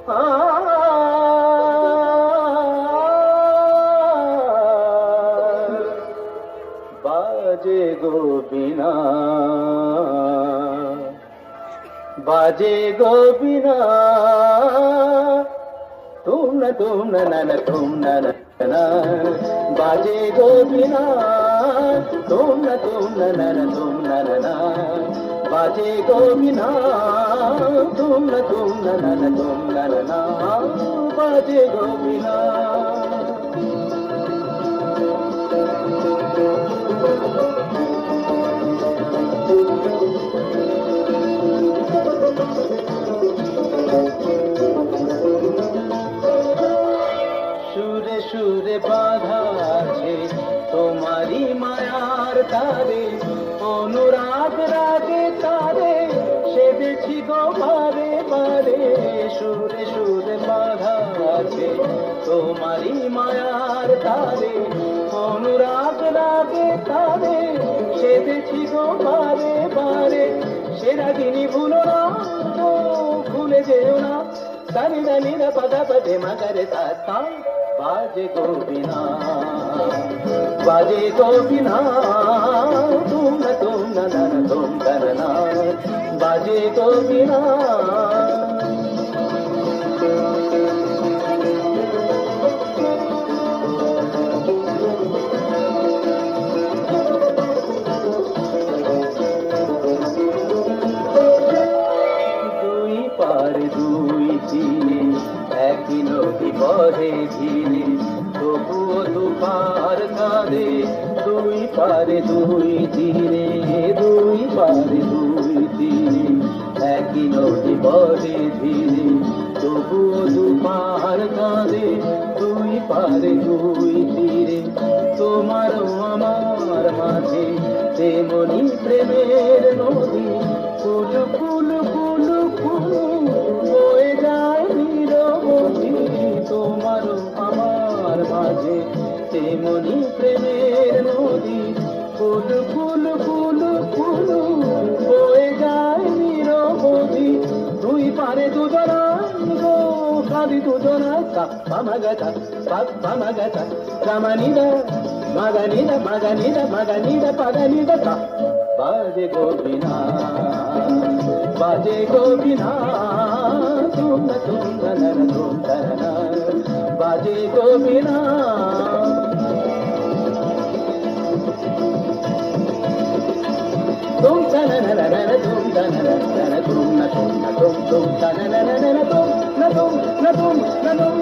বাজে গো বিনা, বাজে গো বিনা, তুম না না তুম না না, বাজে গো বিনা, তুম না না তুম না না, বাজে গো বিনা, তুম না না তুম না না, বাজে গো বিনা। সুরে সুরে বাঁধা আছে তোমারি মায়ার তারে, অনুরাগ রাগে তারে সেদেছি গো বারে বারে। সুরে সুরে বাঁধা আছে তোমারি মায়ার তারে, অনুরাগ রাগে তারে সেদেছি গো বারে বারে। সেরা দিনই ভুলো না, ভুলে যেও না, দানি দানি রা পদা পদে মগরে তা, বাজে গো বিনা, বাজে গো বিনা, তুম না তুম না, বাজে গো বিনা। দুই পার দুই তীরে একই নদী বহে ধীরে, তবুও দুপার কাঁদে। দুই পারে দুই তীরে, দুই পারে দুই তীরে একই নদী বহে ধীরে, তবুও দুপার কাঁদে। দুই পারে দুই তীরে তোমারও আমার মাঝে তেমনি প্রেমের নদী, কুলু কুলু কুলু কুলু বয়ে যায় নিরবধি। তোমারও আমার মাঝে তেমনি প্রেমের নদী, কুলু কুলু কুলু কুলু বয়ে যায় নিরবধি। দুই পারে দুজনা গো কাঁদি দুজনা, পামাগাতা পামাগাতা রামানিদা মাগানিদা মাগানিদা মাগানিদা পাগানিদা কা, বাজে গো বিনা, বাজে গো বিনা, তুম না তুম না, বাজে গো বিনা। তুম না না না না তুম না না না তুম না তুম না তুম না না না তুম না তুম না তুম না তুম।